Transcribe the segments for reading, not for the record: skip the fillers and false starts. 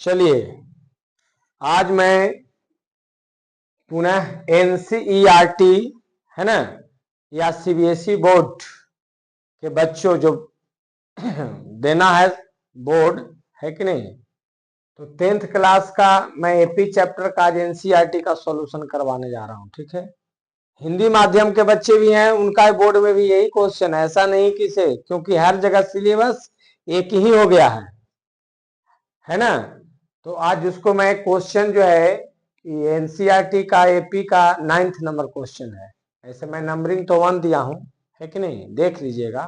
चलिए आज मैं पुनः एनसीईआरटी है ना या सीबीएसई बोर्ड के बच्चों जो देना है बोर्ड है कि नहीं, तो 10th क्लास का मैं एपी चैप्टर का आज एनसीईआरटी का सॉल्यूशन करवाने जा रहा हूं। ठीक है, हिंदी माध्यम के बच्चे भी हैं, उनका बोर्ड में भी यही क्वेश्चन है, ऐसा नहीं कि से, क्योंकि हर जगह सिलेबस एक ही हो गया है ना। तो आज उसको मैं क्वेश्चन जो है एनसीईआरटी का एपी का 9th नंबर क्वेश्चन है। ऐसे मैं नंबरिंग तो 1 दिया हूं, है कि नहीं, देख लीजिएगा।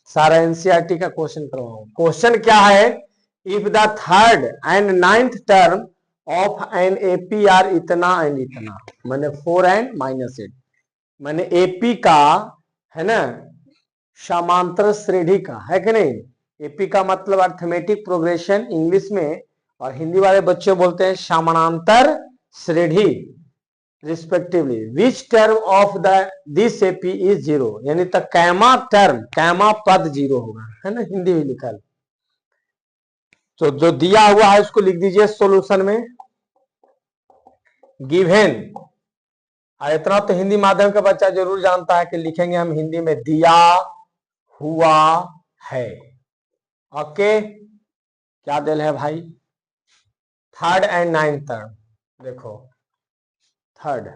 सारा एनसीईआरटी का क्वेश्चन करवाऊं। क्वेश्चन क्या है, if the third and 9th term of an AP are इतना एंड इतना, मैंने 4 एंड -8, मैंने एपी का है ना समांतर श्रेणी का, है कि नहीं। एपी का मतलब अर्थमेटिक प्रोग्रेशन इंग्लिश में, और हिंदी वाले बच्चे बोलते हैं समानांतर श्रेणी respectively. Which term of this AP is 0, यानी तक कैमा टर्म, कैमा पद 0 होगा, है ना, हिंदी में लिखा है। तो जो दिया हुआ है उसको लिख दीजिए सॉल्यूशन में, गिवन। इतना तो हिंदी माध्यम का बच्चा जरूर जानता है कि लिखेंगे हम हिंदी में दिया हुआ है। ओके, क्या दिल है भाई, थर्ड एंड 9th टर्म, देखो थर्ड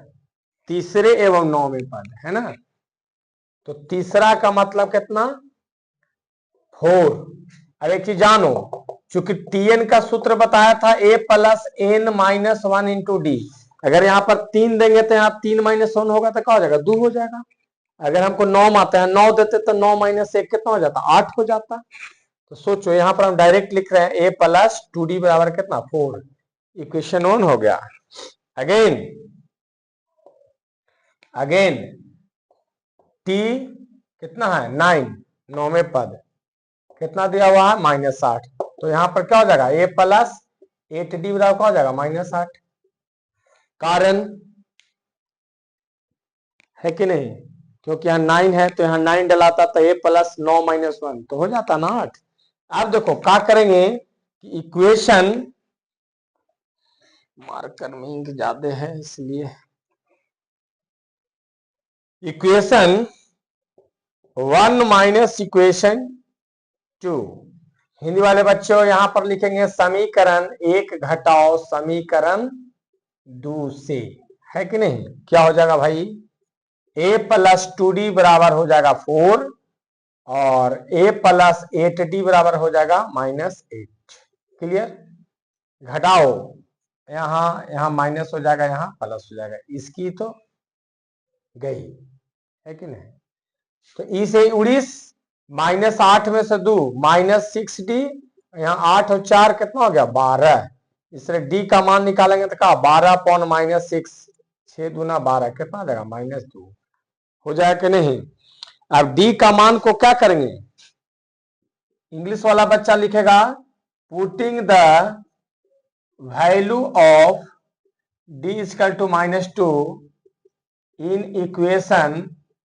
तीसरे एवं 9वें पद है ना। तो तीसरा का मतलब कितना, 4। अब एक चीज जानो, चूंकि टीएन का सूत्र बताया था a plus N minus 1 into d, अगर यहाँ पर 3 देंगे तो यहाँ 3 - 1 होगा तो क्या हो जाएगा, 2 हो जाएगा। अगर हमको 9 आता है, 9 देते तो 9 - 1 कितना हो जाता, 8 हो जाता। तो सोचो यहाँ पर हम डायरेक्ट लिख रहे हैं a प्लस 2d बराबर कितना, 4। इक्वेशन 1 हो गया। अगेन अगेन t कितना है, 9, 9वें पद कितना दिया हुआ है, -8। तो यहाँ पर क्या हो जाएगा, a प्लस 8d बराबर क्या हो जाएगा, -8। कारण है कि नहीं, क्योंकि यहाँ 9 है तो यहाँ 9 डलाता तो a प्लस 9 - 1 तो हो जाता ना 8। अब देखो क्या करेंगे कि इक्वेशन, मार्कर में इंक ज्यादा है इसलिए, इक्वेशन 1 माइनस इक्वेशन 2, हिंदी वाले बच्चों यहां पर लिखेंगे समीकरण 1 घटाओ समीकरण 2 से, है कि नहीं। क्या हो जाएगा भाई, a प्लस 2d बराबर हो जाएगा 4 और a प्लस 8d बराबर हो जाएगा -8। क्लियर, घटाओ, यहाँ माइनस हो जाएगा, यहाँ प्लस हो जाएगा, इसकी तो गई, है कि नहीं। तो ई से 19, -8 में से 2 -6d, यहाँ 8 और 4 कितना हो गया, 12। इसलिए डी का मान निकालेंगे तो क्या, 12 पॉन -6, 6 दूना 12 कितना आ जाएगा, -2 हो जाएगा कि नहीं। अब डी का मान को क्या करेंगे, इंग्लिश वाला बच्चा लिखेगा putting the value of d equal to -2 in equation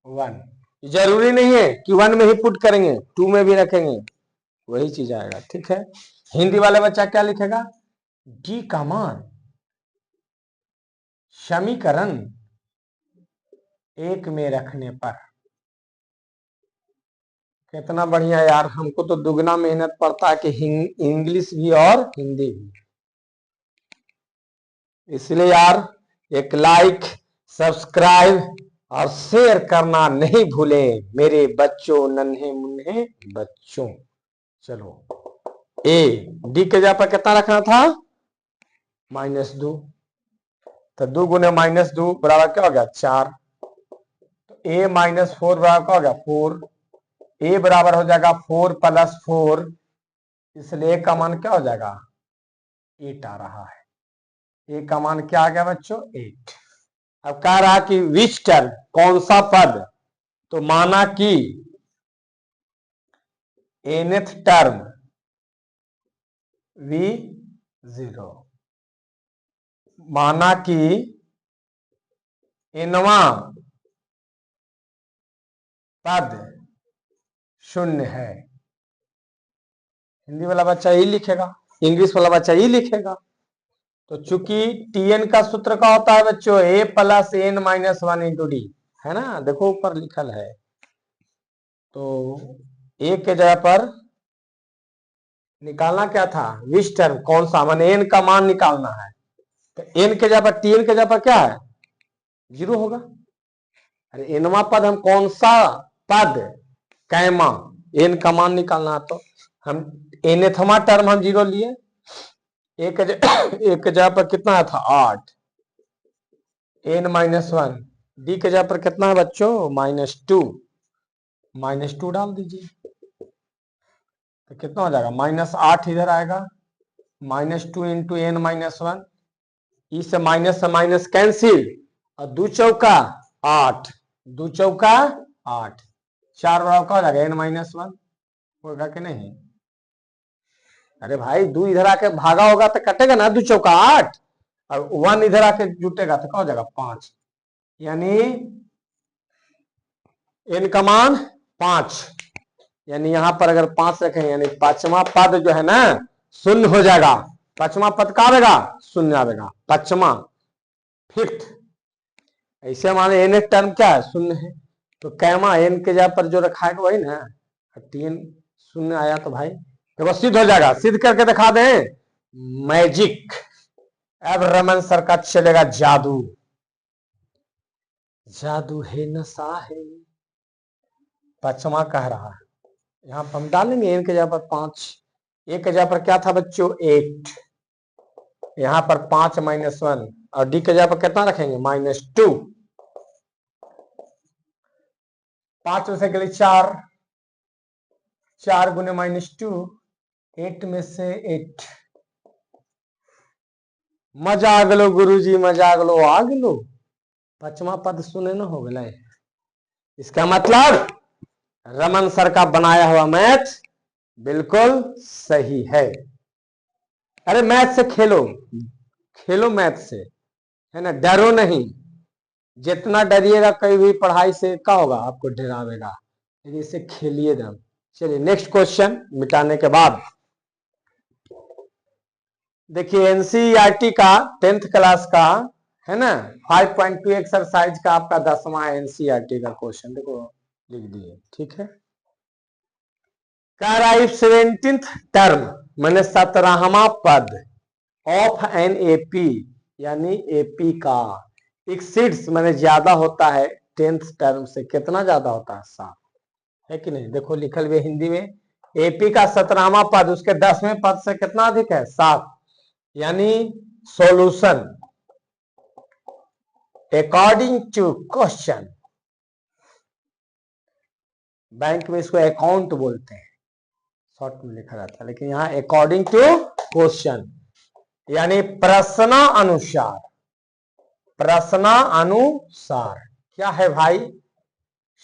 1। जरूरी नहीं है कि 1 में ही पुट करेंगे, 2 में भी रखेंगे, वही चीज आएगा। ठीक है, हिंदी वाला बच्चा क्या लिखेगा, डी का मान समीकरण 1 में रखने पर। कितना बढ़िया यार, हमको तो दुगना मेहनत पड़ता है कि इंग्लिश भी और हिंदी भी। इसलिए यार एक लाइक, सब्सक्राइब और शेयर करना नहीं भूलें मेरे बच्चों, नन्हे मुन्ने बच्चों। चलो, ए डी के जगह पर कितना रखना था, -2, तो 2 गुने -2 बराबर क्या हो गया, 4। तो a -4 बराबर क्या हो गया, 4। a बराबर हो जाएगा 4 + 4, इसलिए a का मान क्या हो जाएगा, 8 आ रहा है। a का मान क्या आ गया बच्चों, 8। अब कह रहा कि विच टर्म, कौन सा पद, तो माना कि nth टर्म v0, माना कि nवां पद 0 है। हिंदी वाला बच्चा यही लिखेगा, इंग्लिश वाला बच्चा ई लिखेगा। तो चूंकि टीएन का सूत्र का होता है बच्चों A plus N minus one into D, है ना, देखो ऊपर लिखल है। तो ए के जगह पर निकालना क्या था, विच टर्म, कौन सा, माने एन का मान निकालना है। तो एन के जगह पर, टीएन के जगह पर क्या है, 0 होगा। अरे एनवा पद हम कौन सा पद, कैमा, एन का मान निकालना है। तो हम एनथमा टर्म हम 0 लिए, एक के जगह पर कितना था 8, एन माइनस वन, डी के जगह पर कितना है बच्चों -2, -2 डाल दीजिए तो कितना हो जाएगा -8 इधर आएगा, -2 इंटू एन माइनस वन, ई से माइनस कैंसिल, और 2 चौका 8, 2 चौका 8, 4 बराबर का हो जाएगा एन माइनस वन, होगा कि नहीं। अरे भाई 2 इधर आके भागा होगा तो कटेगा ना, 2 चौका 8, और 1 इधर आके जुटेगा तो क्या हो जाएगा 5, यानी एन का मान 5, यानी यहां पर अगर 5 रखें यानी पांचवा पद जो है ना शून्य हो जाएगा। पांचवा पद का आएगा, शून्य आएगा पांचवा, फिफ्थ। ऐसे माने एन टर्म क्या है, शून्य है। तो कैमा एन के जगह पर जो रखा है वही ना, टीएन शून्य आया तो भाई देखो सिद्ध हो जाएगा। सिद्ध करके दिखा दें, मैजिक। अब रमन सर का चलेगा जादू, जादू है नशा है, पांचवा कह रहा है। यहाँ पर हम डालेंगे एन के जगह पर 5, ए के जगह पर क्या था बच्चों 8, यहाँ पर 5 -1, और डी के जगह पर कितना रखेंगे -2, 5 में से के लिए 4, 4 गुने -2, 8 में से 8। मजा आ गलो गुरुजी, मजा आ गलो, आ गलो, पांचवा पद सुने न हो गए। इसका मतलब रमन सर का बनाया हुआ मैथ बिल्कुल सही है। अरे मैथ से खेलो, खेलो मैथ से, है ना, डरो नहीं। जितना डरिएगा कहीं भी पढ़ाई से क्या होगा, आपको डरावेगा, लेकिन इसे खेलिए दम। चलिए नेक्स्ट क्वेश्चन मिटाने के बाद देखिए एनसीईआरटी का 10th क्लास का है ना 5.2 एक्सरसाइज का आपका 10वां एनसीईआरटी का क्वेश्चन देखो लिख दिए, ठीक है। कह रहा है 17th टर्म मैंने 17वां पद ऑफ एन एपी, यानी एपी का एक्सीड्स मैंने ज्यादा होता है 10th टर्म से, कितना ज्यादा होता है 7, है कि नहीं। देखो लिखल हुए हिंदी में, एपी का 17वां पद उसके 10वें पद से कितना अधिक है 7, यानी solution according to question, bank में इसको अकाउंट बोलते हैं, शॉर्ट में लिखा जाता है, लेकिन यहां अकॉर्डिंग टू क्वेश्चन यानी प्रश्न अनुसार, प्रश्न अनुसार क्या है भाई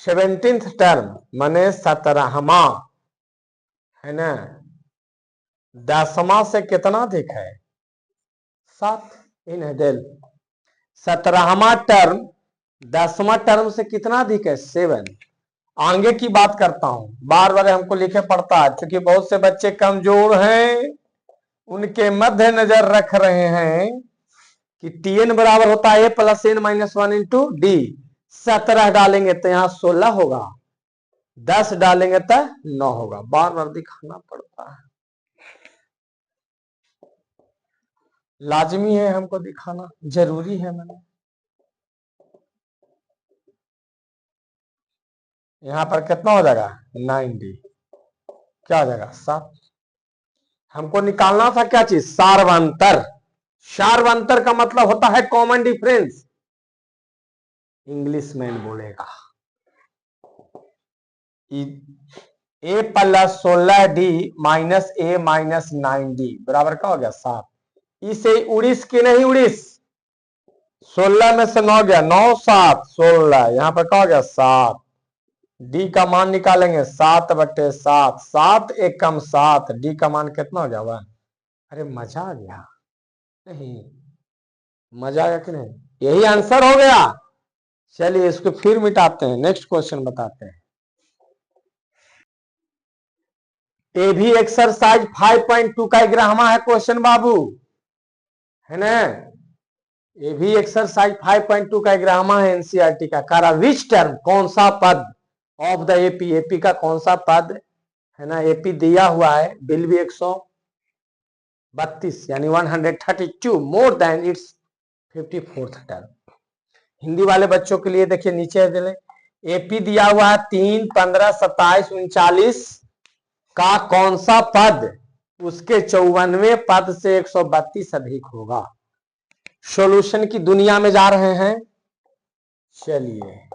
17th टर्म माने 17वां, है ना, 10वां से कितना अधिक है 7, इन है दिल। 17वां टर्म 10वां टर्म से कितना अधिक है 7। आगे की बात करता हूं, बार बार हमको लिखे पड़ता है क्योंकि बहुत से बच्चे कमजोर हैं, उनके मध्य नजर रख रहे हैं कि टीएन बराबर होता है ए plus N minus one into D. 17 डालेंगे तो यहां 16 होगा, 10 डालेंगे तो 9 होगा, बार बार दिखाना पड़ता है, लाजमी है हमको दिखाना, जरूरी है। मैंने यहां पर कितना हो जाएगा 90, क्या हो जाएगा 7। हमको निकालना था क्या चीज, सार्वंतर। सार्वंतर का मतलब होता है कॉमन डिफरेंस, इंग्लिश मैन बोलेगा। ए प्लस 16d माइनस ए माइनस 9d बराबर क्या हो गया 7। इसे उड़ीस की नहीं उड़ीस, 16 में से 9 गया, 9 7 16, यहां पर क्या हो गया 7। डी का मान निकालेंगे 7/7, 7 एकम 7, डी का मान कितना हो गया 1। अरे मजा आ गया, नहीं मजा आ गया कि नहीं, यही आंसर हो गया। चलिए इसको फिर मिटाते हैं, नेक्स्ट क्वेश्चन बताते हैं। ये भी एक्सरसाइज 5.2 का ग्रामा है क्वेश्चन बाबू, है ना। ये भी एक्सरसाइज 5.2 का ग्रामा है एनसीईआरटी का। कारा विच टर्म, कौन सा पद ऑफ द एपी, एपी का कौन सा पद, है ना। एपी दिया हुआ है, बिल भी 132 यानी 132 more than it's 54th term. Hindi वाले बच्चों के लिए देखिए नीचे दे, एपी दिया हुआ है 3, 15, 27, 39 का कौन सा पद उसके 54वें पद से 132 अधिक होगा। सॉल्यूशन की दुनिया में जा रहे हैं। चलिए,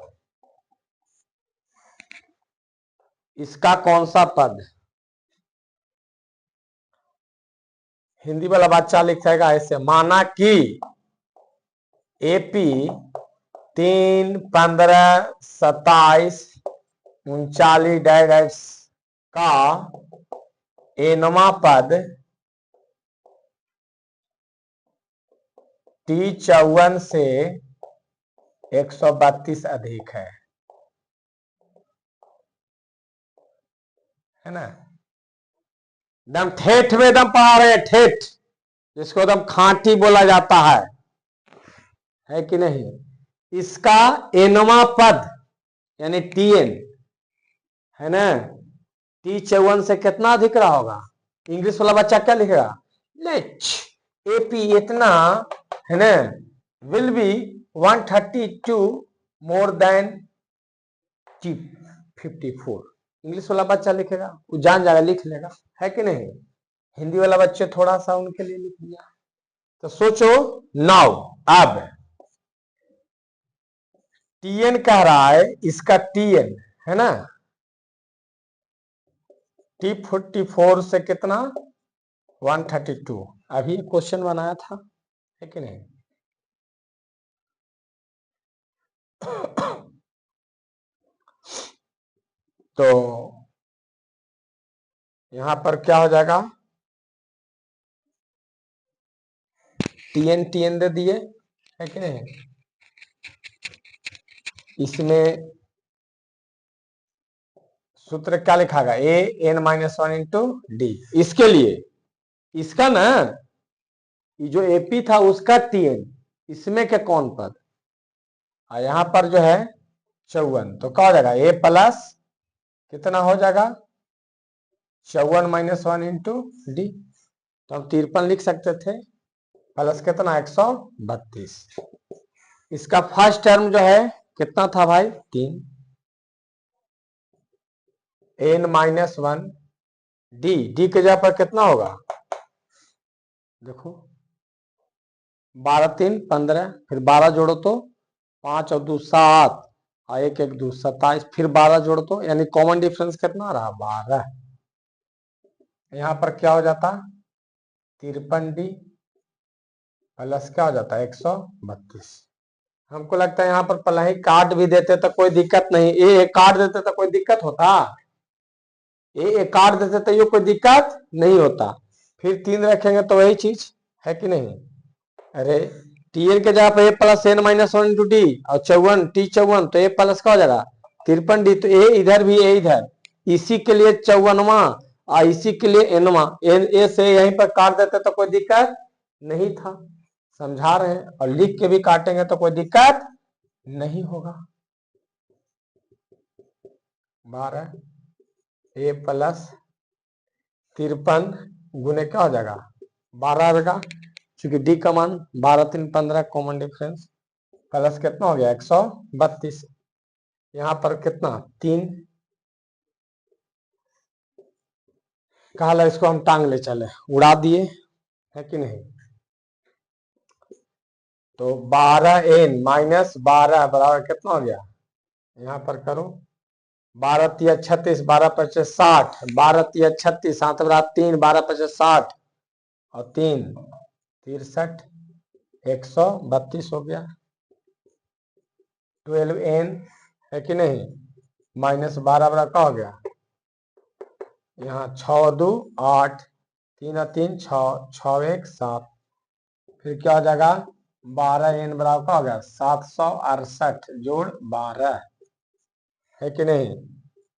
इसका कौन सा पद, हिंदी वाला बच्चा लिखेगा ऐसे, माना कि एपी 3, 15, 27, 39 का एनवा पद T54 से 132 अधिक है ना। एकदम ठेठ में एकदम पढ़ा रहे हैं, ठेठ, जिसको एकदम खांटी बोला जाता है कि नहीं। इसका एनवा पद यानी टीएन, है ना, T54 से कितना अधिक रहा होगा। इंग्लिश वाला बच्चा क्या लिखेगा, लेच एपी इतना, है ना, will be 132 more than T54। English वाला बच्चा लिखेगा, वो जान जाएगा, लिख लेगा, है कि नहीं। हिंदी वाला बच्चे थोड़ा सा उनके लिए लिख दिया। तो सोचो नाउ, अब टीएन कह रहा है, इसका टीएन है ना T44 से कितना 132। अभी क्वेश्चन बनाया था, है कि नहीं। तो यहां पर क्या हो जाएगा, टीएन टीएन दे दिए, है कि नहीं। इसमें सूत्र क्या लिखा गया, ए एन -1 इंटू डी। इसके लिए इसका ना, ये जो एपी था उसका टीएन, इसमें के कौन पद, और यहां पर जो है 54, तो क्या हो जाएगा ए प्लस कितना हो जाएगा 54 -1 इंटू डी। तो हम 53 लिख सकते थे, प्लस कितना 132। इसका फर्स्ट टर्म जो है कितना था भाई 3, n -1 डी, डी के जगह पर कितना होगा, देखो 12 3 15, फिर 12 जोड़ो तो 5 और 2 7, और 1 1 2 27, फिर 12 जोड़ो तो यानी कॉमन डिफरेंस कितना रहा 12। यहां पर क्या हो जाता 53 डी प्लस क्या हो जाता है 132। हमको लगता है यहाँ पर पहले ही काट भी देते तो कोई दिक्कत नहीं, ए काट देते तो कोई दिक्कत होता, ए काट देते तो ये कोई दिक्कत नहीं होता। फिर 3 रखेंगे तो वही चीज है कि नहीं। अरे टीएन के जगह पे ए प्लस एन -1 इंटू डी, और 54 T54, तो ए प्लस का हो जाएगा 53 डी, तो ए इधर भी ए इधर, इसी के लिए 54वां और इसी के लिए एनवा, एन ए से यहीं पर काट देते तो कोई दिक्कत नहीं था, समझा रहे हैं। और लिख के भी काटेंगे तो कोई दिक्कत नहीं होगा। 12 ए प्लस 53 गुने क्या हो जाएगा 12 रहेगा, क्योंकि डी का मान 12 3 15 कॉमन डिफरेंस, प्लस कितना हो गया 132। यहां पर कितना 3 कहा, इसको हम टांग ले चले, उड़ा दिए, है कि नहीं। तो 12n -12 बराबर कितना हो गया, यहां पर करो 12 3 36, 12 25 60, 12 3 36, 7 बराबर 3, 12 25 60 और 3 63, 132 हो गया। 12n है कि नहीं, -12 बराबर क्या हो गया, यहाँ 6 2 8, 3 3 6, 6 1 7, फिर क्या हो जाएगा 12n बराबर क्या हो गया 768 जोड़ 12, है कि नहीं।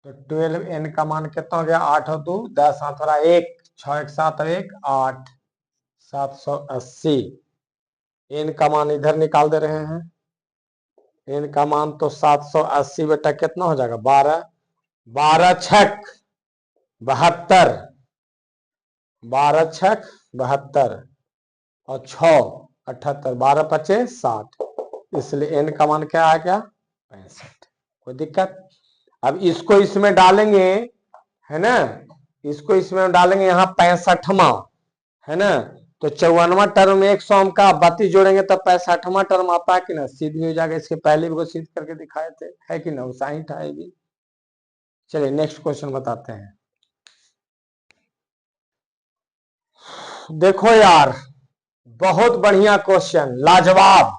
तो 12n का मान कितना हो गया? 8 और 2 10, 7 और 1 6, 1 7 और 1 8, 780। n का मान इधर निकाल दे रहे हैं। n का मान तो 780 बेटा कितना हो जाएगा? 12, 12 छक 72, 12 छक 72 और 6 78, 12 पचे 60, इसलिए n का मान क्या आ गया? 65। कोई दिक्कत? अब इसको इसमें डालेंगे, है ना, इसको इसमें डालेंगे, यहाँ 65वां है ना, तो 54वां टर्म में 100 का 32 जोड़ेंगे तब 65वां टर्म आता है कि ना? सीधी हो जाएगा। इसके पहले भी सिद्ध करके दिखाए थे, है कि ना? 60 आएगी। चलिए नेक्स्ट क्वेश्चन बताते हैं। देखो यार, बहुत बढ़िया क्वेश्चन, लाजवाब,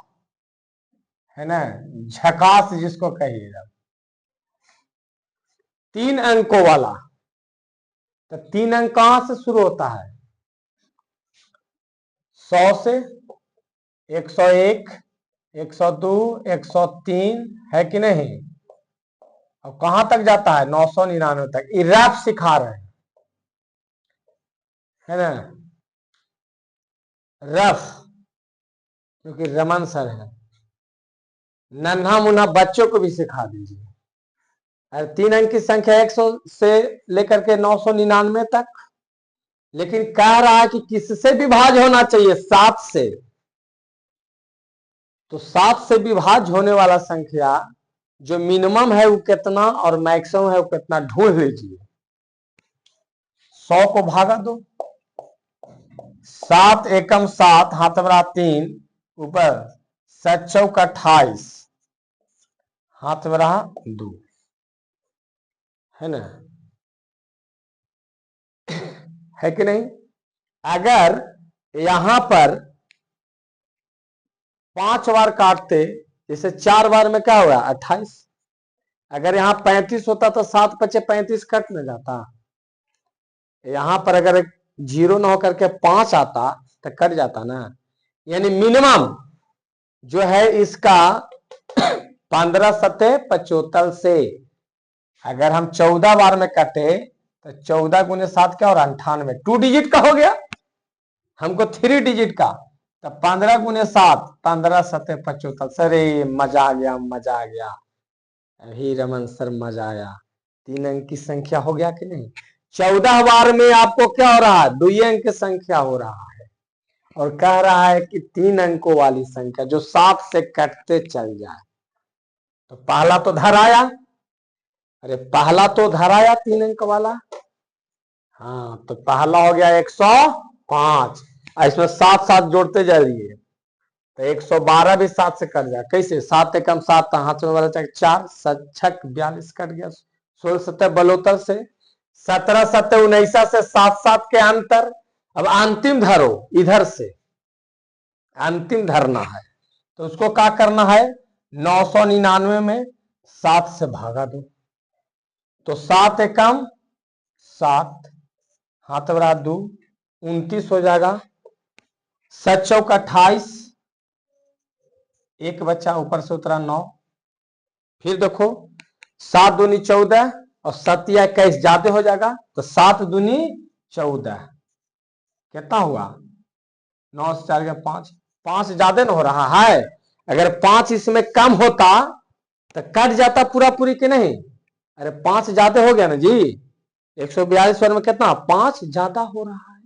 है ना, झकास जिसको कहिएगा। 3 अंकों वाला, तो 3 अंक कहां से शुरू होता है? 100 से, 101, 102, 103, है कि नहीं? और कहां तक जाता है? 999 तक। रफ सिखा रहे हैं, है ना, रफ, क्योंकि रमन सर है। नन्हा मुन्ना बच्चों को भी सिखा दीजिए। और 3 अंक की संख्या 100 से लेकर के 999 तक, लेकिन कह रहा है कि किससे विभाज्य होना चाहिए? 7 से। तो 7 से विभाज्य होने वाला संख्या जो मिनिमम है वो कितना और मैक्सिमम है वो कितना, ढूंढ लीजिए। 100 को भागा दो, 7 एकम 7, हाथ बरा 3, ऊपर 7 चौक 28, हाथ में रहा 2, है ना, है कि नहीं? अगर यहां पर 5 बार काटते, जैसे 4 बार में क्या हुआ? 28। अगर यहाँ 35 होता तो 7 पचे 35 कट न जाता। यहां पर अगर 0 न होकर के 5 आता तो कट जाता ना। यानी मिनिमम जो है इसका 15 सत्ते 75 से, अगर हम 14 बार में कटे तो 14 गुने 7 क्या? और 98, 2 डिजिट का हो गया। हमको 3 डिजिट का, तो 15 गुने 7, 15 सत्ते 75। सर मजा आ गया, मजा आ गया, अभी रमन सर मजा आया। 3 अंक की संख्या हो गया कि नहीं? 14 बार में आपको क्या हो रहा है? 2 अंक की संख्या हो रहा है, और कह रहा है कि 3 अंकों वाली संख्या जो 7 से कटते चल जाए। तो पहला तो धर आया, अरे पहला तो धर आया 3 अंक वाला। हाँ, तो पहला हो गया 105, इसमें 7 7 जोड़ते जाइए तो 112 भी 7 से कट जाए। कैसे? 7 एकम 7, हाथ में वाला 4, 7 42 कट गया। 16 सत्ते 72 से, 17 सत्ते 19 से 7 7 के अंतर। अब अंतिम धरो, इधर से अंतिम धरना है, तो उसको क्या करना है? 999 में 7 से भागा दो, तो 7 एकम 7, हाथ बरा 2, 29 हो जाएगा। 7 चौक 28, एक बच्चा ऊपर से उतरा 9। फिर देखो 7 दूनी 14 और 7 21 ज्यादा हो जाएगा, तो 7 दूनी 14 कितना हुआ? 9 से 4 के 5, 5 ज्यादा न हो रहा है। अगर 5 इसमें कम होता तो कट जाता पूरा पूरी के नहीं? अरे 5 ज्यादा हो गया ना जी। 142 में कितना? 5 ज्यादा हो रहा है,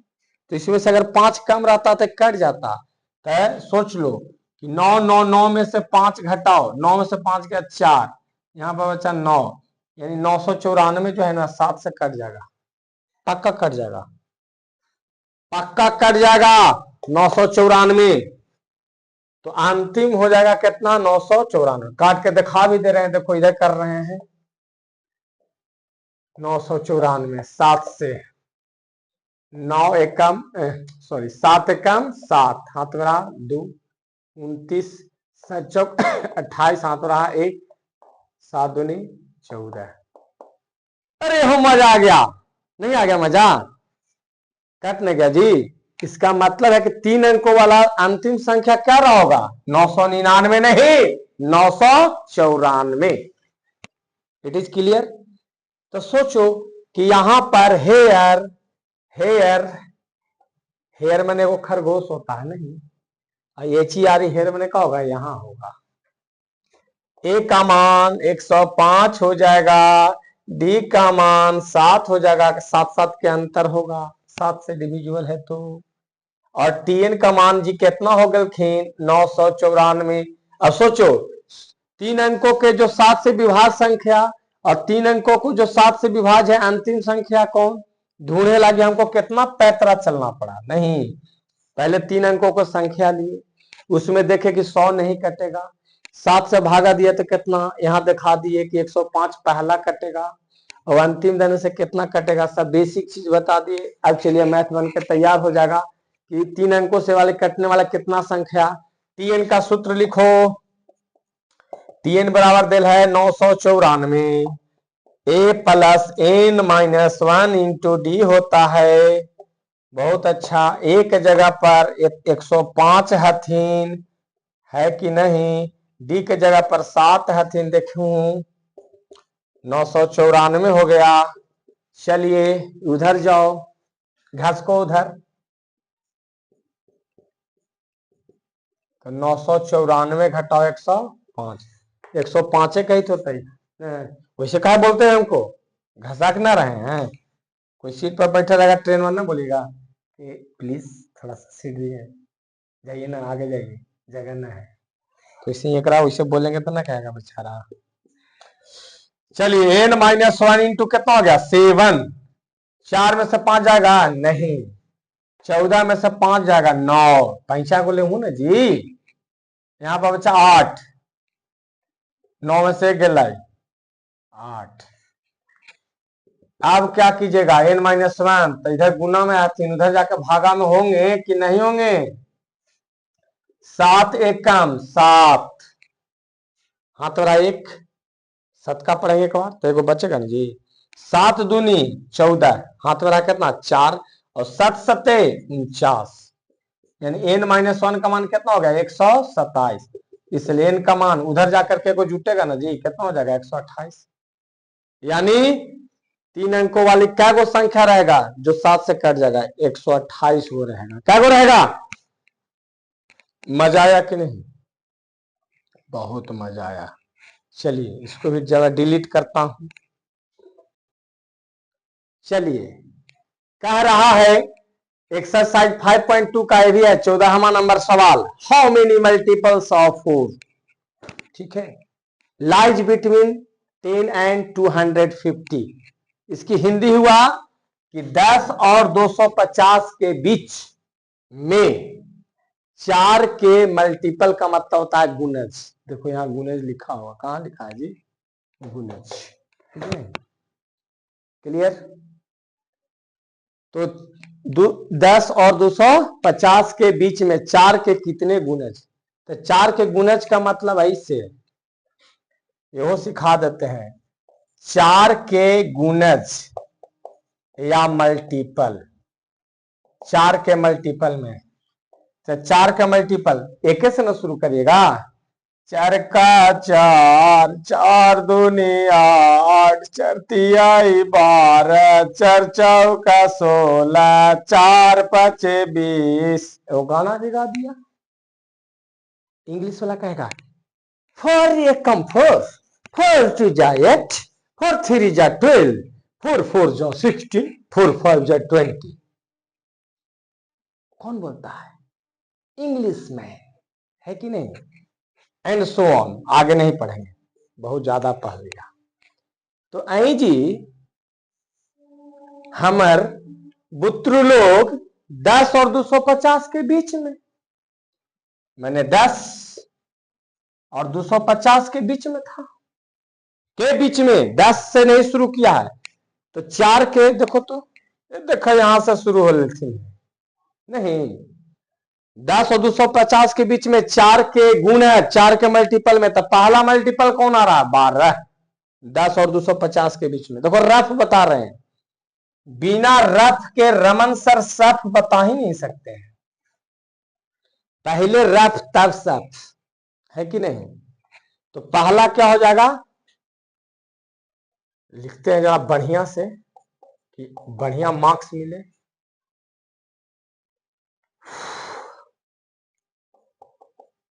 तो इसमें से अगर 5 कम रहता तो कट जाता। तो सोच लो कि 9 9 9 में से 5 घटाओ, 9 में से 5 गया 4, यहाँ पर बचा 9, यानी 994 जो है ना 7 से कट जाएगा। पक्का कट जाएगा, पक्का कट जाएगा 994। तो अंतिम हो जाएगा कितना? 994। काट के दिखा भी दे रहे हैं, देखो इधर कर रहे हैं। 994 7 से 9 एकम सॉरी 7 एकम 7, हाथ रहा 2, 29 7 चौक 28, हाथ रहा 1, 7 दूनी 14। अरे हो मजा आ गया, नहीं आ गया मजा? कट नहीं गया जी। इसका मतलब है कि 3 अंकों वाला अंतिम संख्या क्या रहा होगा? 999 नहीं, 994। It is clear? तो सोचो कि यहां पर हेयर हेयर हेयर मैंने वो खरगोश होता है नहीं, HER हेयर मैंने क्या होगा, यहां होगा। ए का मान 105 हो जाएगा, डी का मान 7 हो जाएगा, 7 के अंतर होगा, 7 से डिविजिबल है तो। और TN का मान जी कितना हो गलखिन 994। अब सोचो 3 अंकों के जो 7 से विभाज्य संख्या और 3 अंकों को जो 7 से विभाज्य है अंतिम संख्या कौन ढूंढने लगे, हमको कितना पैतरा चलना पड़ा। नहीं, पहले 3 अंकों को संख्या लिए, उसमें देखे कि 100 नहीं कटेगा, 7 से भागा दिया तो कितना, यहाँ दिखा दिए कि 105 पहला कटेगा और अंतिम देने से कितना कटेगा, सब बेसिक चीज बता दिए। अब चलिए मैथ बन के तैयार हो जाएगा कि 3 अंकों से वाले कटने वाला कितना संख्या। TN का सूत्र लिखो, TN बराबर दिल है 994, A plus N-1 into D होता है। बहुत अच्छा, एक जगह पर 105 हथिन है कि नहीं, डी के जगह पर 7 हथिन, देखू 994 हो गया। चलिए उधर जाओ, घस को उधर, तो 994 घटाओ 105, 105 कही तो सही। वैसे कहा बोलते हैं हमको, घसक ना रहे हैं। कोई सीट पर बैठा रहेगा ट्रेन में ना बोलेगा कि प्लीज थोड़ा सा सीट दिए, जाइए ना, आगे जाइए, जगह ना है। तो इसे एक वैसे बोलेंगे तो ना कहेगा बेचारा। चलिए N-1 इंटू कितना हो गया 7, 4 में से 5 जाएगा नहीं, 14 में से 5 जाएगा 9, पैसा को ले ना जी, यहाँ पर बच्चा 8, 9 में से गए 8। अब क्या कीजिएगा N-1, तो इधर गुना में आती, उधर जाकर भागा में होंगे कि नहीं होंगे, 7 एक कम 7, हाँ तो एक 7 का पढ़ेंगे एक बार तो एगो बचेगा ना जी, 7 दूनी 14, हाथ में रहा कितना 4 और 7 सत्ते 49, यानी N-1 का मान कितना हो गया 127, इसलिए N का मान उधर जाकर के को जुटेगा ना जी, कितना हो जाएगा 128। यानी 3 अंकों वाली क्या गो संख्या रहेगा जो 7 से कट जाएगा, 128 वो रहेगा। क्या गो रहेगा, मजा आया कि नहीं, बहुत मजा आया। चलिए इसको भी जरा डिलीट करता हूं। चलिए कह रहा है एक्सरसाइज 5.2 का ये भी है 14वां नंबर सवाल, हाउ मेनी मल्टीपल्स ऑफ 4, ठीक है, लाइज बिटवीन 10 एंड 250। इसकी हिंदी हुआ कि 10 और 250 के बीच में 4 के मल्टीपल का मतलब होता है गुणज। देखो यहां गुणज लिखा हुआ, कहां लिखा है जी, गुणज, ठीक है, क्लियर। तो 10 और 250 के बीच में 4 के कितने गुणज, तो 4 के गुणज का मतलब ऐसे यो सिखा देते हैं, 4 के गुणज या मल्टीपल, 4 के मल्टीपल में, तो 4 का मल्टीपल एक से ना शुरू करिएगा, 4 का 4, 4 दूनी 8, 4 तिहाई 12, 4 चौका 16, 4 पचे 20। वो गाना भी गा दिया, इंग्लिश वाला कहेगा 4 ये कम 4, 4 2 जा 8, 4 3 जा 12, 4 4 जा 16, 4 5 जा 20। कौन बोलता है, इंग्लिश में है कि नहीं, एंड सो ऑन, आगे नहीं पढ़ेंगे, बहुत ज्यादा पढ़ लिया। तो आई जी हमर बुत्रु लोग 10 और 250 के बीच में, मैंने 10 और 250 के बीच में था, के बीच में 10 से नहीं शुरू किया है, तो 4 के देखो, तो देखो यहां से शुरू हो लेती नहीं, 10 और 250 के बीच में 4 के गुण है, 4 के मल्टीपल में, तो पहला मल्टीपल कौन आ रहा है 12, 10 और 250 के बीच में। देखो रफ बता रहे हैं, बिना रफ के रमन सर सफ बता ही नहीं सकते हैं, पहले रफ तब सफ, है कि नहीं। तो पहला क्या हो जाएगा, लिखते हैं जरा बढ़िया से कि बढ़िया मार्क्स मिले।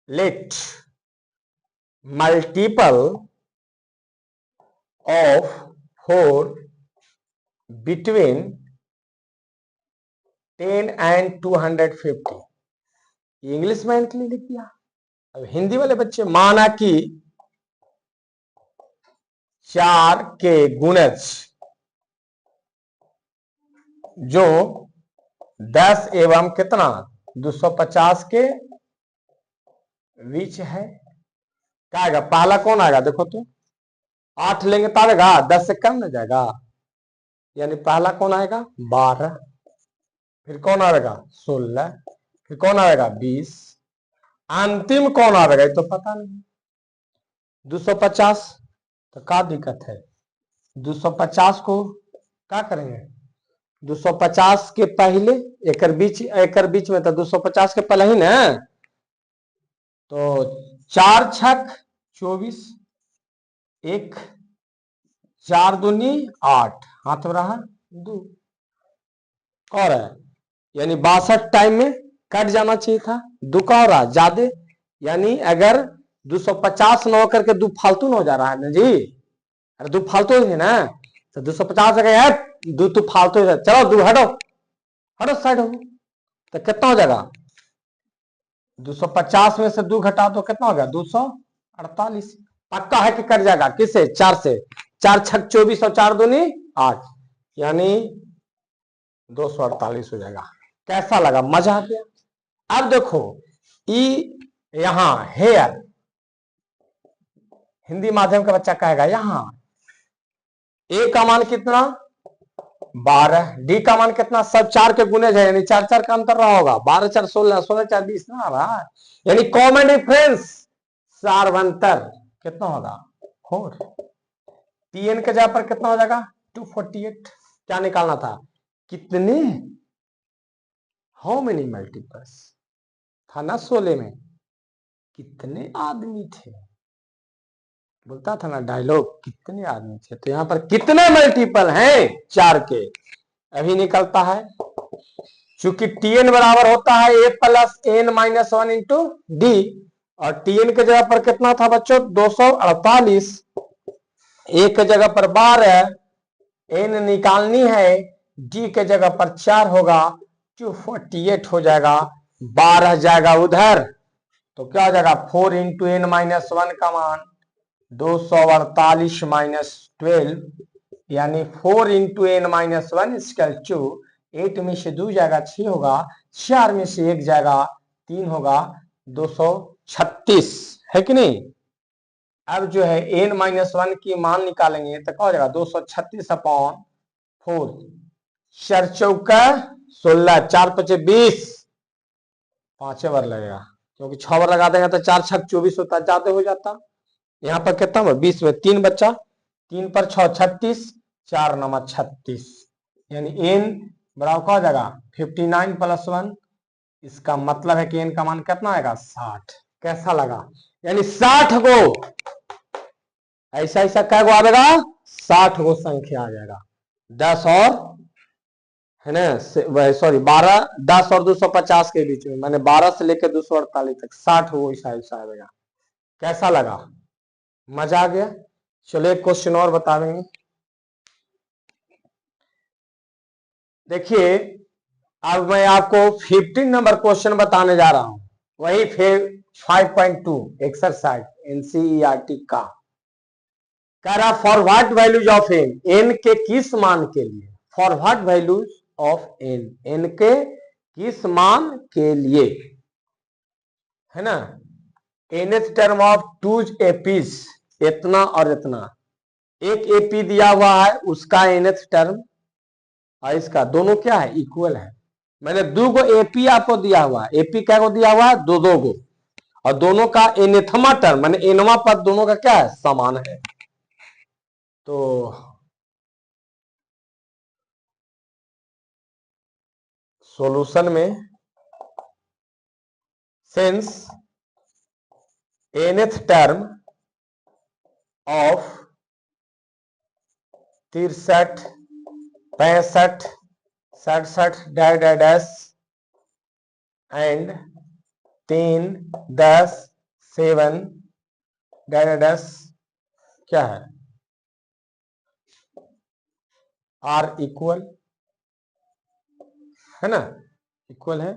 Let multiple of 4 between 10 and 250। English में इनके लिए लिख दिया। अब हिंदी वाले बच्चे, माना कि 4 के गुणज जो 10 एवं कितना 250 के बीच है, क्या आएगा? पहला कौन आएगा? देखो तो 8 लेंगे तो आएगा 10 से कम न जाएगा, यानी पहला कौन आएगा? 12। फिर कौन आएगा? 16। फिर कौन आएगा? 20। अंतिम कौन आएगा? ये तो पता नहीं। 250। तो क्या दिक्कत है? 250 को क्या करेंगे? 250 के पहले एकर बीच में तो 250 के पहले ही ना, तो 4 छक 24, 1 4 दूनी 8, हाथ में रहा 2 और है, यानी 62 टाइम में कट जाना चाहिए था। 2 का हो रहा ज्यादा, यानी अगर 250 न होकर के 2 फालतू न हो जा रहा है ना जी, अरे 2 फालतू है ना, तो 250 है 2 तो फालतू है। चलो 2 हटो हटो साइड हो, तो कितना हो जाएगा? 250 में से 2 घटा दो, कितना हो गया? 248। पक्का है कि कट जाएगा? किससे? 4 से। 4 छक 24 और 4 दूनी 8, यानी 248 हो जाएगा। कैसा लगा? मजा आ गया। अब देखो ई यहां हेयर, हिंदी माध्यम का बच्चा कहेगा यहां ए का मान कितना? 12। डी का मान कितना? सब 4 के गुने है, यानी 4 4 का अंतर रहा होगा। 12 4 16, 16 4 20 ना रहा, यानी कॉमन डिफरेंस सार्वंतर कितना होगा? 4। टीएन के जगह पर कितना हो जाएगा? 248। क्या निकालना था? कितने, हाउ मेनी मल्टीपल्स था ना 16 में, कितने आदमी थे, बोलता था ना डायलॉग, कितने आदमी थे। तो यहां पर कितने मल्टीपल हैं? 4 के। अभी निकलता है, चूंकि टीएन बराबर होता है ए plus N minus 1 into D, और टीएन के जगह पर कितना था बच्चों? 248। ए के जगह पर 12, एन निकालनी है, डी के जगह पर 4 होगा, 248 हो जाएगा। 12 जाएगा उधर, तो क्या हो जाएगा? 4 इंटू एन माइनस 1 का मान 248 माइनस 12, यानी 4 into n minus 1 is equal to 8 में से 2 जाएगा 6 होगा, 4 में से 1 जाएगा 3 होगा, 236 है कि नहीं। अब जो है एन माइनस 1 की मान निकालेंगे तो क्या हो जाएगा? 236 अपॉन 4, 4 चौका 16, 4 पचे 20, 5 बार लगेगा, क्योंकि 6 बार लगा देंगे तो 4 छक 24 होता, ज्यादा हो जाता। यहाँ पर कितना हुआ? 20 में 3 बच्चा, 3 पर 6 36, 4 नंबर 36, यानी एन बराबर क्या हो जाएगा? 59 प्लस 1। इसका मतलब है कि एन का मान कितना आएगा? 60। कैसा लगा? यानी 60 गो ऐसा ऐसा क्या गो आएगा? 60 गो संख्या आ जाएगा। 10 और है ना, सॉरी 12, 10 और 250 के बीच में, मैंने 12 से लेकर 248 तक 60 गो ऐसा ऐसा आएगा। कैसा लगा? मजा आ गया। चलो एक क्वेश्चन और बता देंगे। देखिए अब मैं आपको 15 नंबर क्वेश्चन बताने जा रहा हूं, वही 5.2 एक्सरसाइज एनसीईआरटी का। कह रहा for what values of n, n के किस मान के लिए, for what values of n, n के किस मान के लिए, है ना। एनथ टर्म ऑफ 2 एपीज, इतना और इतना, एक एपी दिया हुआ है उसका एनथ टर्म और इसका, दोनों क्या है? इक्वल है। मैंने 2 गो एपी आपको दिया हुआ है, एपी क्या को दिया हुआ है? 2 गो, और दोनों का एनेथमा टर्म माने एनवा पद दोनों का क्या है? समान है। तो सॉल्यूशन में since nth term of 63 65 67 dash and 3 10 7 dash क्या है, आर इक्वल है ना, इक्वल है।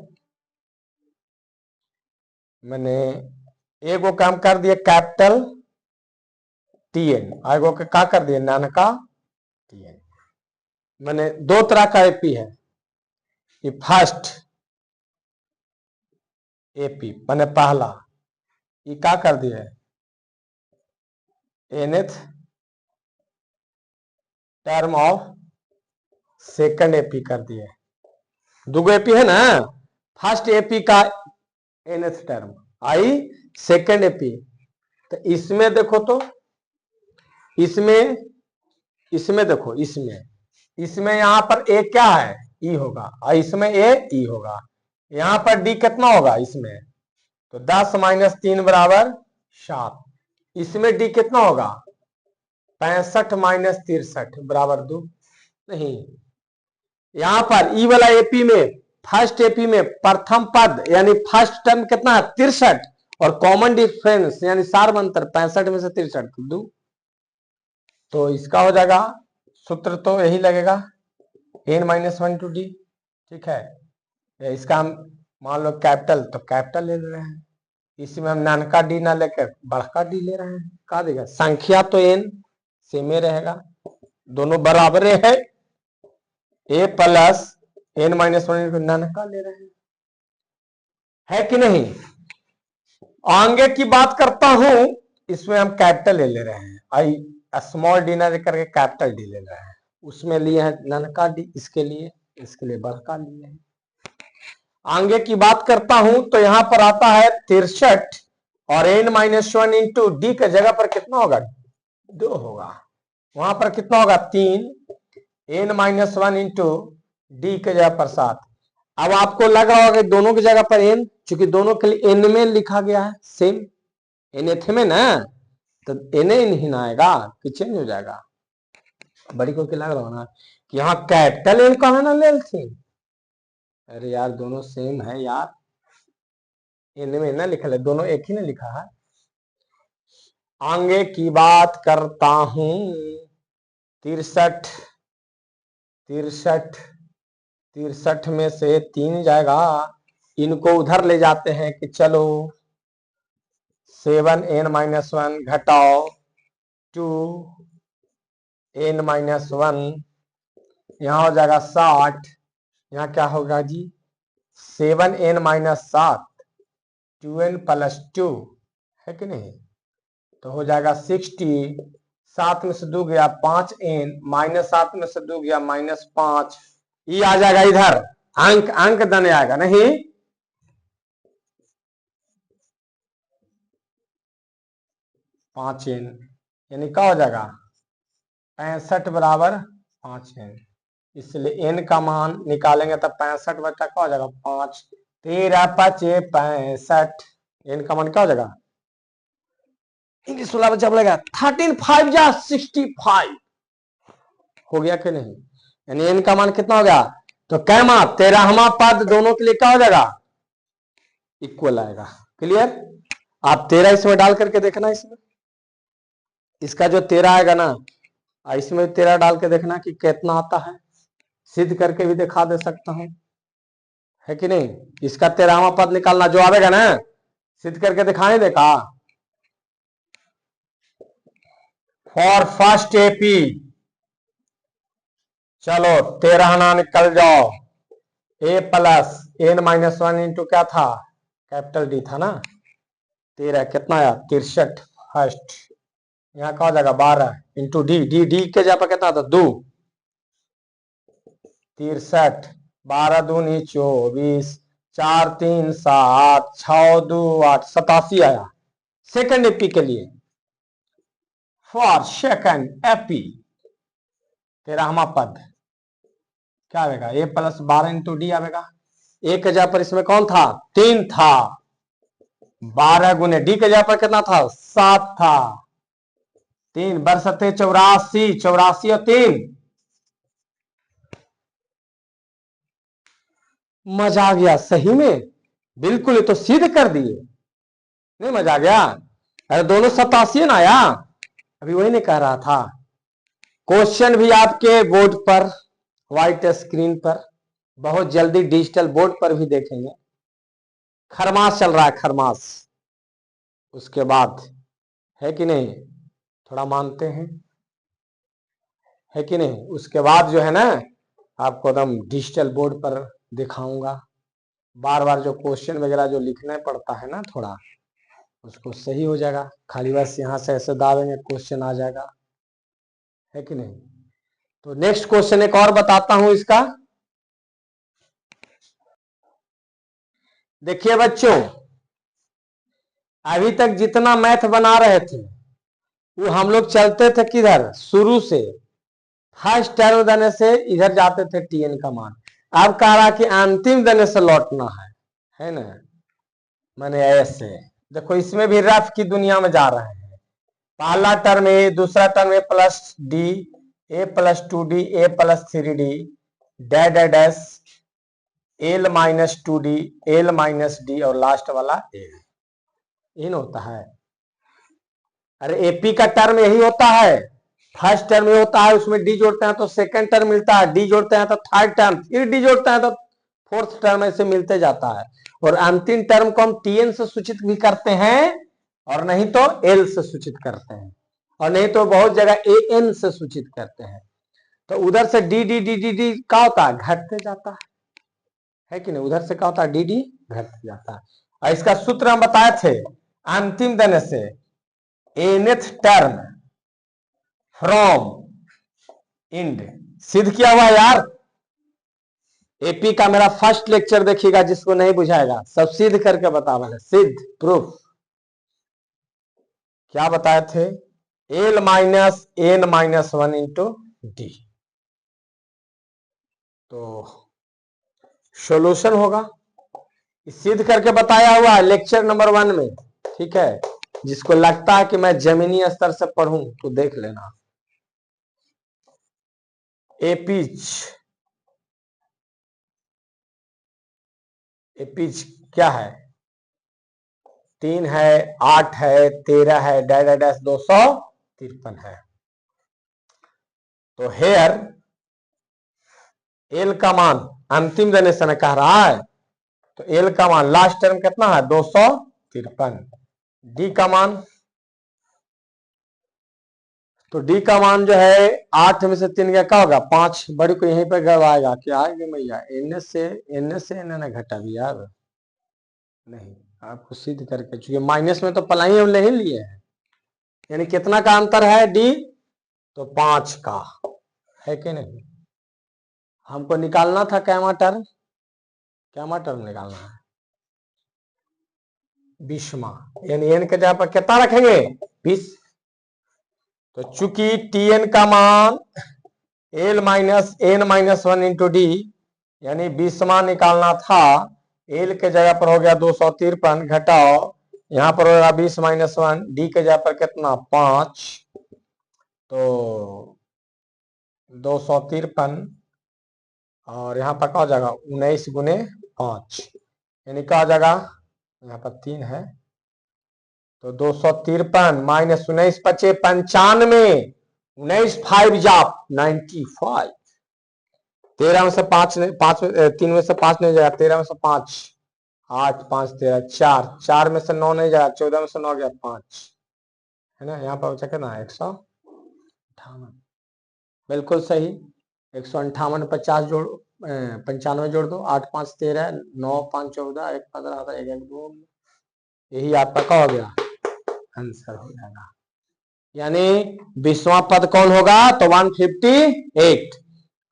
मैंने एगो काम कर दिया कैपिटल टीएन, आगो के का कर दिया नानका टीएन। मैंने दो तरह का एपी है, ये फर्स्ट एपी मैंने पहला, ये का कर दिया है nth term of second AP कर दिया है। दुगो एपी है ना, फर्स्ट एपी का एनथ टर्म आई सेकंड एपी, तो इसमें देखो तो इसमें देखो इसमें यहां पर ए क्या है ई होगा और इसमें ए ई होगा, यहां पर डी कितना होगा इसमें, तो 10 - 3 बराबर 7, इसमें डी कितना होगा 65 - 63 बराबर 2। नहीं, यहां पर ई वाला एपी में फर्स्ट एपी में प्रथम पद यानी फर्स्ट टर्म कितना है 63 और कॉमन डिफरेंस यानी सार्व अंतर 65 में से 63 2, तो इसका हो जाएगा सूत्र तो यही लगेगा n-1 × d, ठीक है। इसका हम मान लो कैपिटल तो कैपिटल ले रहे हैं, इसमें हम नानका डी ना लेकर बड़का डी ले रहे हैं, का देगा संख्या तो n सेम ही रहेगा, दोनों बराबर है, a प्लस n-1 नानका ले रहे हैं, है कि नहीं। आगे की बात करता हूं, इसमें हम कैपिटल ले रहे हैं, आई स्मॉल डी ना लेकर के कैपिटल डी ले रहे हैं, उसमें लिए है नानका डी, इसके लिए बड़का लिए है। आगे की बात करता हूं तो यहां पर आता है 63 और n-1 इंटू डी के जगह पर कितना होगा 2 होगा, वहां पर कितना होगा 3 n-1 इंटू डी के जगह पर 7। अब आपको लग रहा होगा दोनों की जगह पर n, चूंकि दोनों के लिए n में लिखा गया है सेम nth में ना, तो n ही ना आएगा कि चेंज हो जाएगा। बड़ी को लग रहा हो ना कि यहाँ कैपिटल n कहा ना ले थी, अरे यार दोनों सेम है यार, n में ना लिखा है, दोनों एक ही ने लिखा है। आगे की बात करता हूं 63 में से 3 जाएगा, इनको उधर ले जाते हैं कि चलो 7n-1 घटाओ 2n-1, यहां हो जाएगा 60, यहाँ क्या होगा जी 7n-7 2n + 2 है कि नहीं, तो हो जाएगा 60, 7 में से 2 गया 5n -7 में से 2 गया -5, ये आ जाएगा इधर अंक देने आएगा नहीं, n यानी क्या हो जाएगा 65 बराबर 5n, इसलिए n का मान निकालेंगे तब 65 बचा क्या हो जाएगा 5, 13 × 5 = 65, n का मान क्या हो जाएगा इंग्लिश वाला बच्चा बोलेगा 13 5 जा 65 हो गया कि नहीं, यानी n का मान कितना हो गया, तो कैमा 13वां पद दोनों के लिए क्या हो जाएगा इक्वल आएगा। क्लियर, आप 13 इसमें डाल करके देखना, इसमें इसका जो 13 आएगा ना इसमें 13 डाल के देखना कि कितना आता है, सिद्ध करके भी दिखा दे सकता हूं, है कि नहीं। इसका 13वां पद निकालना जो आएगा ना सिद्ध करके दिखाने देखा। फॉर फर्स्ट एपी चलो 13 ना निकल जाओ, a प्लस n-1 इंटू क्या था कैपिटल डी था ना, 13 कितना आया 63 फर्स्ट, यहाँ क्या हो जाएगा 12 इंटू डी, डी के जगह पर कितना था 2, 63 12 दूनी 24 4 3 7 6 2 8 87 आया सेकंड एपी के लिए। फॉर सेकंड एपी 13वां पद क्या आएगा a प्लस 12 इंटू डी आएगा, एक के जगह पर इसमें कौन था 3 था, 12 गुने डी के जगह पर कितना था 7 था, 3 बरसते 84, 84 और 3, मजा आ गया सही में, बिल्कुल, ये तो सिद्ध कर दिए, नहीं मजा आ गया। अरे दोनों 87 ना आया, अभी वही नहीं कह रहा था। क्वेश्चन भी आपके बोर्ड पर, व्हाइट स्क्रीन पर, बहुत जल्दी डिजिटल बोर्ड पर भी देखेंगे। खरमास चल रहा है, खरमास। उसके बाद है कि नहीं, थोड़ा मानते हैं, है कि नहीं। उसके बाद जो है ना, आपको एकदम डिजिटल बोर्ड पर दिखाऊंगा। बार बार जो क्वेश्चन वगैरह जो लिखना पड़ता है ना, थोड़ा उसको सही हो जाएगा। खाली बस यहाँ से ऐसे दाबेंगे क्वेश्चन आ जाएगा, है कि नहीं। तो नेक्स्ट क्वेश्चन एक और बताता हूं इसका। देखिए बच्चों, अभी तक जितना मैथ बना रहे थे वो हम लोग चलते थे किधर, शुरू से फर्स्ट टर्म देने से इधर जाते थे टीएन का मान। अब कह रहा कि अंतिम देने से लौटना है ना। मैंने ऐसे देखो, इसमें भी रफ की दुनिया में जा रहे हैं। पहला टर्म ए, दूसरा term a plus d, a plus 2d, a plus 3d, dash dash l minus 2d, l minus d, और लास्ट वाला एल। इन होता है। अरे एपी का टर्म यही होता है। फर्स्ट टर्म ये होता है, उसमें डी जोड़ते हैं तो सेकंड टर्म मिलता है, डी जोड़ते हैं तो थर्ड टर्म, फिर डी जोड़ते हैं तो फोर्थ टर्म, ऐसे मिलते जाता है। और अंतिम टर्म को हम टीएन से सूचित भी करते हैं, और नहीं तो एल से सूचित करते हैं, और नहीं तो बहुत जगह ए एन से सूचित करते हैं। तो उधर से D D D D D क्या होता है, घटते जाता है कि नहीं। उधर से क्या होता है, डी डी घटते जाता है। और इसका सूत्र हम बताए थे, अंतिम देने से एनथ टर्म फ्रॉम इंड, सिद्ध किया हुआ यार। एपी का मेरा फर्स्ट लेक्चर देखिएगा, जिसको नहीं बुझाएगा सब सिद्ध करके बता रहे हैं, सिद्ध प्रूफ। क्या बताए थे, l minus n minus 1 into d. तो सॉल्यूशन होगा, सिद्ध करके बताया हुआ है लेक्चर नंबर 1 में, ठीक है। जिसको लगता है कि मैं जमीनी स्तर से पढ़ूं तो देख लेना। एपीच, एपीच क्या है, 3 है, 8 है, 13 है, डैश डैश 253 है। तो हेयर एल का मान अंतिम देने से कह रहा है, तो एल का मान लास्ट टर्म कितना है, 253। डी का मान, तो डी का मान जो है 8 में से 3 का क्या होगा, 5। बड़ी को यहीं पर गड़वाएगा, क्या आएगा मैया, एन से एन घटा भी यार, नहीं आपको सिद्ध करके, चूंकि माइनस में तो पलाई हम नहीं लिए हैं, यानी कितना का अंतर है डी, तो 5 का, है कि नहीं। हमको निकालना था कैमा टर्म, कैमा टर्म निकालना है 20वां, यानी एन के जगह पर कितना रखेंगे, 20। तो चूंकि टीएन का मान l minus n minus 1 into d, यानी 20वां निकालना था, एल के जगह पर हो गया 253, घटाओ यहां पर होगा 20 माइनस 1, डी के जगह पर कितना 5, तो 253, और यहाँ पर क्या हो जाएगा 19 गुने 5, यानी क्या हो जाएगा, यहाँ पर 3 है, तो 253 माइनस 19 पचे 95, 19 5 जाप 95, 13 में से 5 3 में से 5 नहीं जाएगा, 13 में से 5 8 5 13 4, 4 में से 9 नहीं जाएगा, 14 में से 9 गया 5, है ना। यहाँ पर बचा कितना 158, बिल्कुल सही। 158 50 जोड़ 95 जोड़ दो, 8 5 13, 9 5 14, 1 15, 1 1 2, यही आपका क्या हो गया, आंसर हो जाएगा। यानी 20वां पद कौन होगा, तो 158।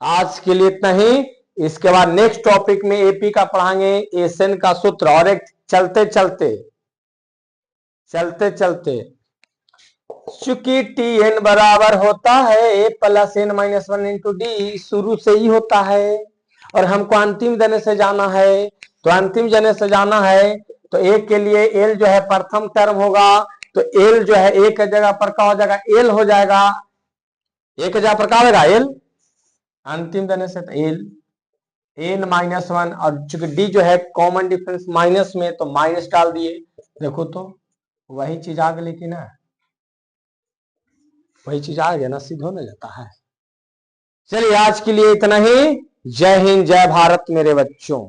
आज के लिए इतना ही। इसके बाद नेक्स्ट टॉपिक में एपी का पढ़ाएंगे, एसएन का सूत्र, और एक चलते चलते चूंकि टी एन बराबर होता है ए plus N minus 1 into d, शुरू से ही होता है, और हमको अंतिम देने से जाना है, तो अंतिम देने से जाना है तो ए के लिए एल जो है प्रथम टर्म होगा, तो एल जो है एक जगह पर क्या हो जाएगा, एल हो जाएगा, एक जगह पर क्या होगा एल, अंतिम देने से एल एन -1, और चूंकि डी जो है कॉमन डिफरेंस माइनस में, तो माइनस डाल दिए। देखो तो वही चीज आ गई कि ना, वही चीज आ गया ना, सिद्ध होने जाता है। चलिए आज के लिए इतना ही। जय हिंद, जय भारत मेरे बच्चों।